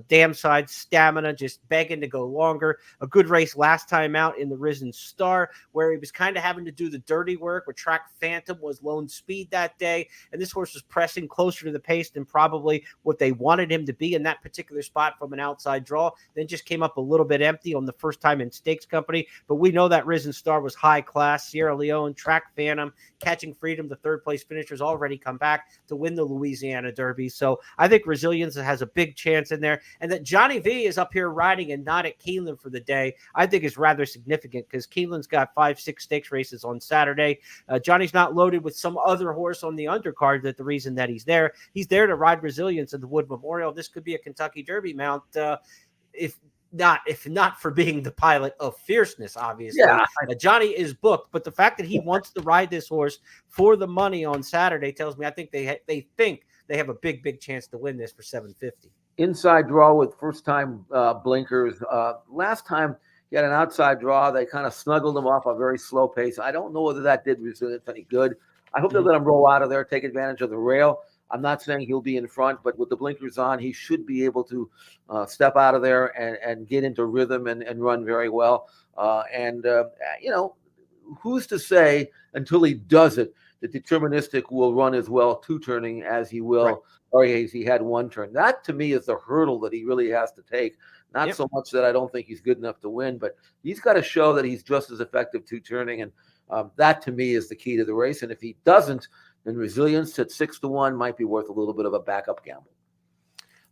Dam side stamina, just begging to go longer. A good race last time out in the Risen Star, where he was kind of having to do the dirty work, where Track Phantom was lone speed that day, and this horse was pressing closer to the pace than probably what they wanted him to be in that particular spot from an outside draw. Then just came up a little bit empty on the first time in Stakes Company, but we know that Risen Star was high class. Sierra Leone, Track Phantom, Catching Freedom, the 3rd place finishers already come back to win the Louisiana Derby. So I think Resilience has a big chance in there, and that Johnny V is up here riding and not at Keeneland for the day, I think is rather significant because Keeneland's got 5-6 stakes races on Saturday. Johnny's not loaded with some other horse on the undercard. That the reason that he's there to ride Resilience at the Wood Memorial. This could be a Kentucky Derby mount, if not for being the pilot of Fierceness, obviously. Yeah. Johnny is booked, but the fact that he wants to ride this horse for the money on Saturday tells me I think they think they have a big chance to win this for $750. Inside draw with first-time blinkers. Last time he had an outside draw. They kind of snuggled him off a very slow pace. I don't know whether that did Resilience any good. I hope they'll let him roll out of there, take advantage of the rail. I'm not saying he'll be in front, but with the blinkers on, he should be able to step out of there and get into rhythm and run very well. Who's to say until he does it that Deterministic will run as well 2-turning as he will, right, or as he had 1 turn. That to me is the hurdle that he really has to take. Not so much that I don't think he's good enough to win, but he's got to show that he's just as effective 2-turning. And That to me is the key to the race. And if he doesn't, then Resilience at 6-1 might be worth a little bit of a backup gamble.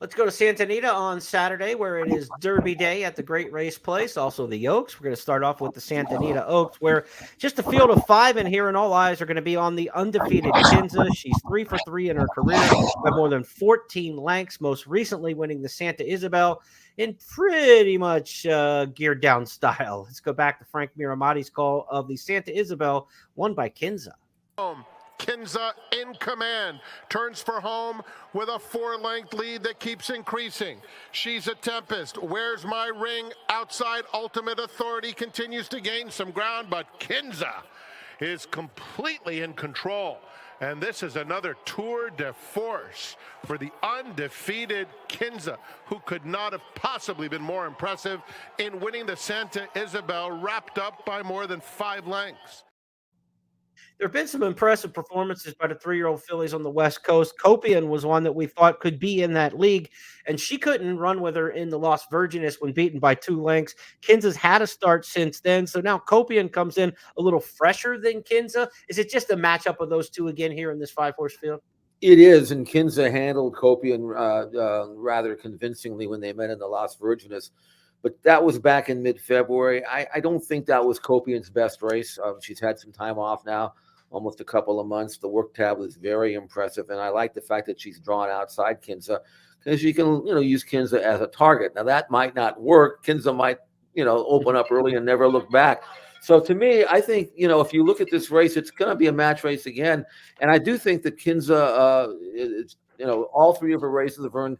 Let's go to Santa Anita on Saturday, where it is Derby Day at the Great Race Place. Also the Oaks. We're going to start off with the Santa Anita Oaks, where just a field of 5 in here, and all eyes are going to be on the undefeated Kinza. She's 3 for 3 in her career by more than 14 lengths, most recently winning the Santa Isabel in pretty much geared down style. Let's go back to Frank Miramatti's call of the Santa Isabel, won by Kinza. Kinza in command, turns for home with a 4-length lead that keeps increasing. She's a Tempest. Where's my ring? Outside Ultimate Authority continues to gain some ground, but Kinza is completely in control. And this is another tour de force for the undefeated Kinza, who could not have possibly been more impressive in winning the Santa Isabel, wrapped up by more than 5 lengths. There have been some impressive performances by the 3-year-old fillies on the West Coast. Copian was one that we thought could be in that league, and she couldn't run with her in the Las Virgenes when beaten by 2 lengths. Kinza's had a start since then, so now Copian comes in a little fresher than Kinza. Is it just a matchup of those two again here in this 5-horse field? It is, and Kinza handled Copian rather convincingly when they met in the Las Virgenes. But that was back in mid-February. I don't think that was Copian's best race. She's had some time off now, almost a couple of months. The work tablet is very impressive, and I like the fact that she's drawn outside Kinza because you can, use Kinza as a target. Now, that might not work. Kinza might, open up early and never look back. So to me, I think, if you look at this race, it's going to be a match race again. And I do think that Kinza, all 3 of her races have earned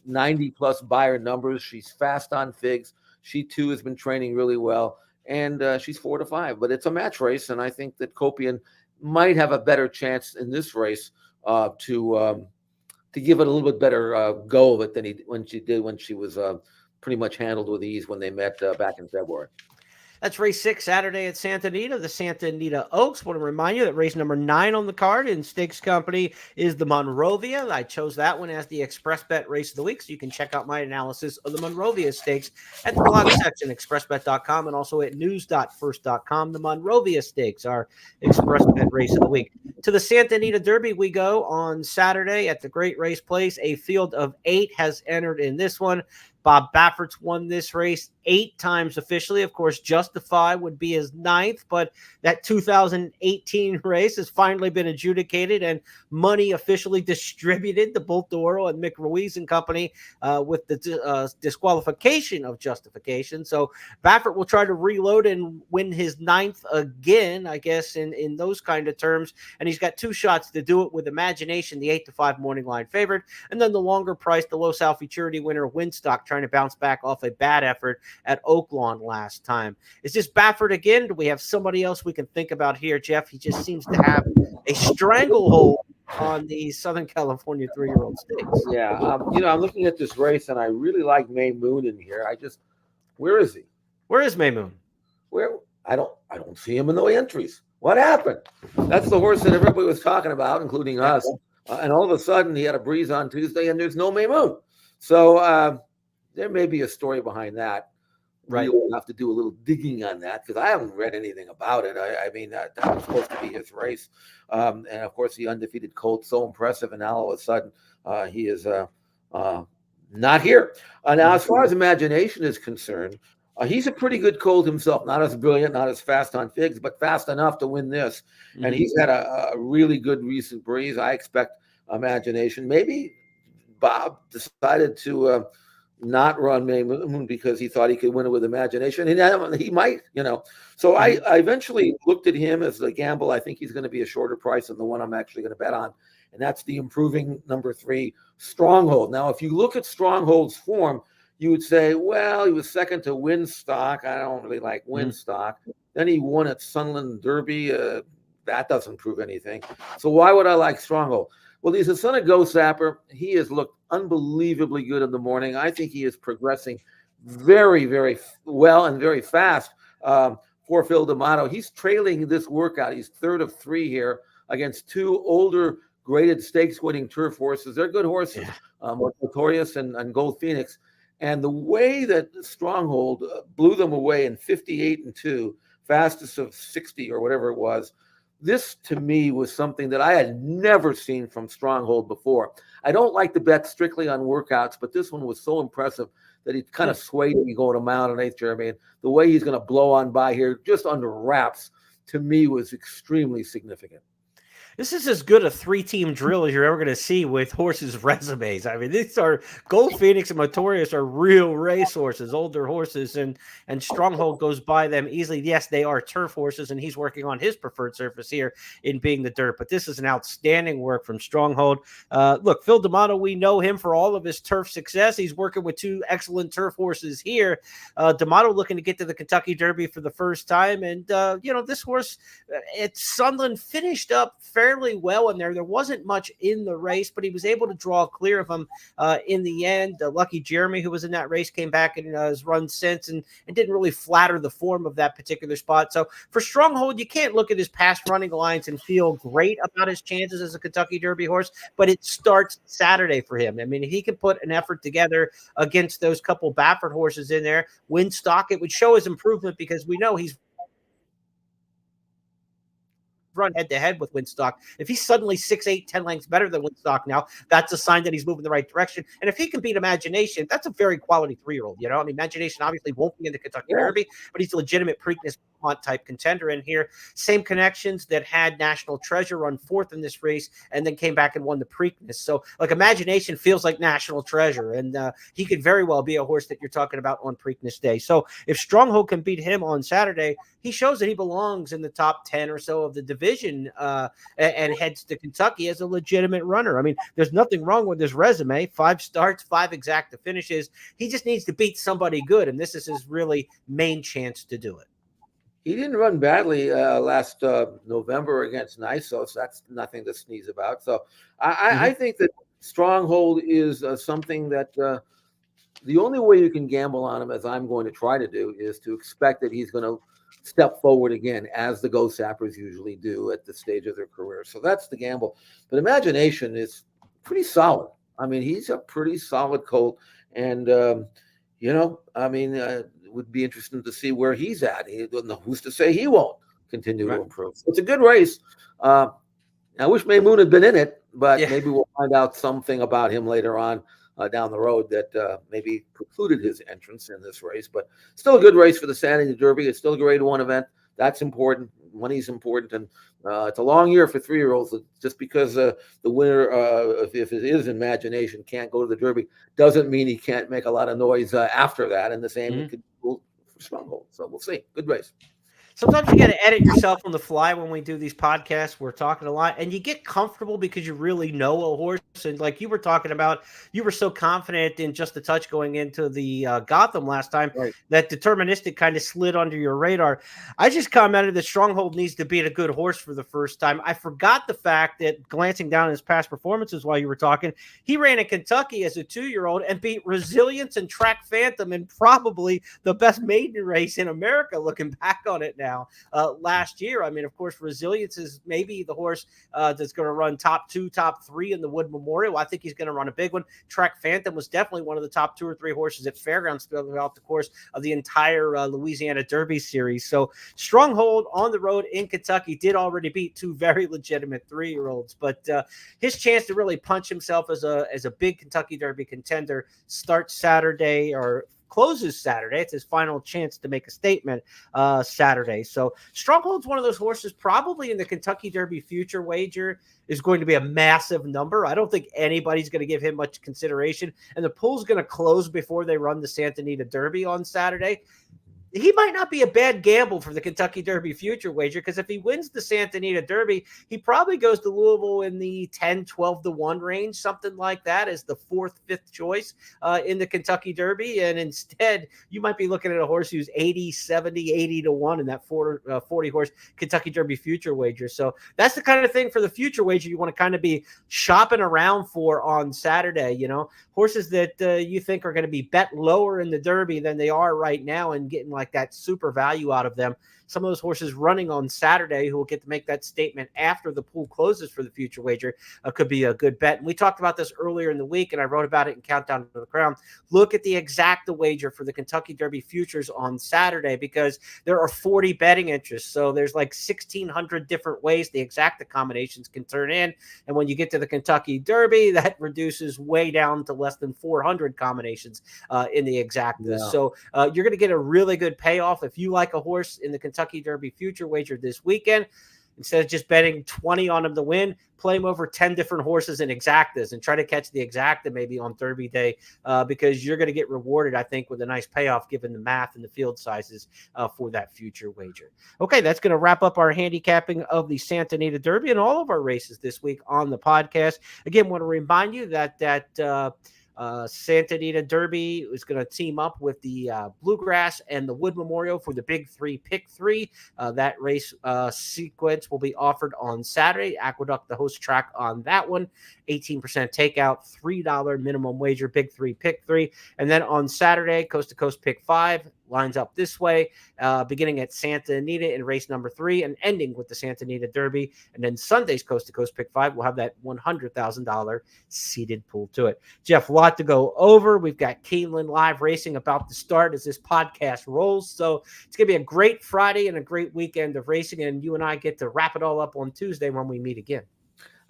90-plus buyer numbers. She's fast on figs. She, too, has been training really well. And she's 4 to 5. But it's a match race, and I think that Copian might have a better chance in this race to give it a little bit better go of it than when she was pretty much handled with ease when they met back in February. That's race 6 Saturday at Santa Anita, the Santa Anita Oaks. Want to remind you that race number 9 on the card in Stakes Company is the Monrovia. I chose that one as the Express Bet race of the week, so you can check out my analysis of the Monrovia Stakes at the blog section, expressbet.com, and also at news.first.com. The Monrovia Stakes are Express Bet race of the week. To the Santa Anita Derby we go on Saturday at the Great Race Place. A field of 8 has entered in this one. Bob Baffert's won this race 8 times officially. Of course, Justify would be his 9th, but that 2018 race has finally been adjudicated and money officially distributed to Bolt D'Oro and Mick Ruiz and company with the disqualification of Justification. So Baffert will try to reload and win his 9th again, I guess, in those kind of terms. And he's got 2 shots to do it with Imagination, the 8 to 5 morning line favorite, and then the longer price, the Los Al Futurity winner, Winstock, trying to bounce back off a bad effort at Oaklawn last time. Is this Baffert again? Do we have somebody else we can think about here, Jeff? He just seems to have a stranglehold on the Southern California 3-year-old stakes. Yeah, I'm looking at this race, and I really like May Moon in here. Where is he? Where is May Moon? Where? I don't see him in the entries. What happened? That's the horse that everybody was talking about, including us. And all of a sudden, he had a breeze on Tuesday, and there's no May Moon. So there may be a story behind that. Right. We'll have to do a little digging on that because I haven't read anything about it. I mean, that was supposed to be his race. And, of course, the undefeated Colt, so impressive. And now all of a sudden he is not here. Now, as far as Imagination is concerned, he's a pretty good Colt himself. Not as brilliant, not as fast on figs, but fast enough to win this. Mm-hmm. And he's had a really good recent breeze. I expect Imagination. Maybe Bob decided to not run May Moon because he thought he could win it with Imagination, and he might, So I eventually looked at him as a gamble. I think he's going to be a shorter price than the one I'm actually going to bet on, and that's the improving number 3 Stronghold. Now, if you look at Stronghold's form, you would say, well, he was second to Winstock. I don't really like Winstock. Then he won at Sunland Derby. That doesn't prove anything. So why would I like Stronghold? Well, he's a son of Go Sapper. He has looked unbelievably good in the morning. I think he is progressing very, very well and very fast for Phil D'Amato. He's trailing this workout. He's 3rd of 3 here against 2 older graded stakes-winning turf horses. They're good horses, Notorious and Gold Phoenix. And the way that Stronghold blew them away in 58 and 2, fastest of 60 or whatever it was. This, to me, was something that I had never seen from Stronghold before. I don't like to bet strictly on workouts, but this one was so impressive that he kind of swayed me going to mile an eighth, Jeremy. And the way he's going to blow on by here, just under wraps, to me was extremely significant. This is as good a three-team drill as you're ever going to see with horses' resumes. I mean, these are Gold Phoenix and Motorius are real race horses, older horses, and Stronghold goes by them easily. Yes, they are turf horses, and he's working on his preferred surface here in being the dirt. But this is an outstanding work from Stronghold. Look, Phil D'Amato, we know him for all of his turf success. He's working with two excellent turf horses here. D'Amato looking to get to the Kentucky Derby for the first time, and this horse at Sunderland finished up fairly well in there. There wasn't much in the race, but he was able to draw clear of him in the end. Lucky Jeremy, who was in that race, came back and has run since and didn't really flatter the form of that particular spot. So for Stronghold, you can't look at his past running lines and feel great about his chances as a Kentucky Derby horse, but it starts Saturday for him. I mean, if he can put an effort together against those couple Baffert horses in there, win stock, it would show his improvement because we know he's run head-to-head with Winstock. If he's suddenly 6, 8, 10 lengths better than Winstock now, that's a sign that he's moving the right direction. And if he can beat Imagination, that's a very quality 3-year-old. I mean, Imagination obviously won't be in the Kentucky Derby, but he's a legitimate Preakness type contender in here. Same connections that had National Treasure run fourth in this race and then came back and won the Preakness. So, like, Imagination feels like National Treasure, and he could very well be a horse that you're talking about on Preakness Day. So, if Stronghold can beat him on Saturday, he shows that he belongs in the top 10 or so of the division and heads to Kentucky as a legitimate runner. I mean, there's nothing wrong with his resume. 5 starts, 5 exacta finishes. He just needs to beat somebody good, and this is his really main chance to do it. He didn't run badly last November against Nisos. That's nothing to sneeze about. So I think that Stronghold is something that the only way you can gamble on him, as I'm going to try to do, is to expect that he's going to step forward again, as the Ghost Sappers usually do at the stage of their career. So that's the gamble. But Imagination is pretty solid. I mean, he's a pretty solid colt. And, it would be interesting to see where he's at. Who's to say he won't continue to improve? So it's a good race. I wish Maymoon had been in it, but maybe we'll find out something about him later on down the road that maybe precluded his entrance in this race. But still a good race for the Sanity Derby. It's still a grade 1 event. That's important. Money's important. And it's a long year for 3-year-olds. Just because the winner, if it is Imagination, can't go to the Derby, doesn't mean he can't make a lot of noise after that. And the same could go for Stronghold. So we'll see. Good race. Sometimes you got to edit yourself on the fly when we do these podcasts. We're talking a lot, and you get comfortable because you really know a horse. And like you were talking about, you were so confident in Just a Touch going into the Gotham last time that Deterministic kind of slid under your radar. I just commented that Stronghold needs to beat a good horse for the first time. I forgot the fact that, glancing down his past performances while you were talking, he ran in Kentucky as a 2-year-old and beat Resilience and Track Phantom in probably the best maiden race in America, looking back on it now. Last year, I mean, of course, Resilience is maybe the horse that's going to run top 2, top 3 in the Wood Memorial. I think he's going to run a big one. Track Phantom was definitely one of the top 2 or 3 horses at Fairgrounds throughout the course of the entire Louisiana Derby series. So Stronghold on the road in Kentucky did already beat 2 very legitimate 3-year-olds, but his chance to really punch himself as a big Kentucky Derby contender starts Saturday, or closes Saturday. It's his final chance to make a statement Saturday. So Stronghold's one of those horses probably in the Kentucky Derby future wager is going to be a massive number. I don't think anybody's going to give him much consideration, and the pool's going to close before they run the Santa Anita Derby on Saturday. He might not be a bad gamble for the Kentucky Derby future wager, because if he wins the Santa Anita Derby, he probably goes to Louisville in the 10, 12-1 range, something like that, as the 4th, 5th choice in the Kentucky Derby. And instead, you might be looking at a horse who's 80, 70, 80-1 in that 40-horse Kentucky Derby future wager. So that's the kind of thing for the future wager you want to kind of be shopping around for on Saturday. Horses that you think are going to be bet lower in the Derby than they are right now and getting like like that super value out of them. Some of those horses running on Saturday who will get to make that statement after the pool closes for the future wager could be a good bet. And we talked about this earlier in the week, and I wrote about it in Countdown to the Crown. Look at the exacta wager for the Kentucky Derby futures on Saturday, because there are 40 betting interests. So there's like 1,600 different ways the exacta combinations can turn in. And when you get to the Kentucky Derby, that reduces way down to less than 400 combinations in the exactas. Yeah. So you're going to get a really good payoff if you like a horse in the Kentucky Derby future wager this weekend. Instead of just betting 20 on him to win, play him over 10 different horses in exactas and try to catch the exacta maybe on Derby day, because you're going to get rewarded, I think, with a nice payoff given the math and the field sizes for that future wager. Okay, that's going to wrap up our handicapping of the Santa Anita Derby and all of our races this week on the podcast. Again, want to remind you that Santa Anita Derby is going to team up with the Bluegrass and the Wood Memorial for the Big Three Pick 3. That race sequence will be offered on Saturday. Aqueduct, the host track on that one. 18% takeout, $3 minimum wager, Big Three Pick 3. And then on Saturday, Coast to Coast Pick 5 lines up this way, beginning at Santa Anita in race number 3 and ending with the Santa Anita Derby. And then Sunday's Coast to Coast Pick 5 will have that $100,000 seeded pool to it. Jeff, a lot to go over. We've got Keeneland live racing about to start as this podcast rolls. So it's going to be a great Friday and a great weekend of racing. And you and I get to wrap it all up on Tuesday when we meet again.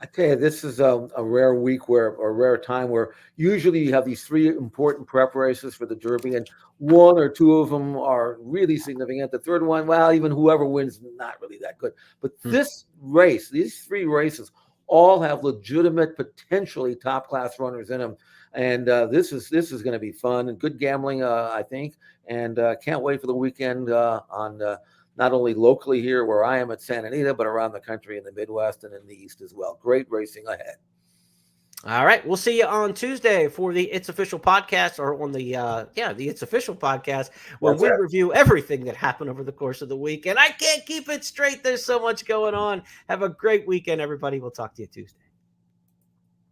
I tell you, this is a rare week or a rare time where usually you have these 3 important prep races for the Derby, and 1 or 2 of them are really significant. The third one, well, even whoever wins, not really that good. But this race, these 3 races, all have legitimate, potentially top-class runners in them. And this is going to be fun and good gambling, I think. And can't wait for the weekend on not only locally here where I am at Santa Anita, but around the country in the Midwest and in the East as well. Great racing ahead. All right. We'll see you on Tuesday for the It's Official podcast, or on the It's Official podcast, when we review everything that happened over the course of the week. And I can't keep it straight. There's so much going on. Have a great weekend, everybody. We'll talk to you Tuesday.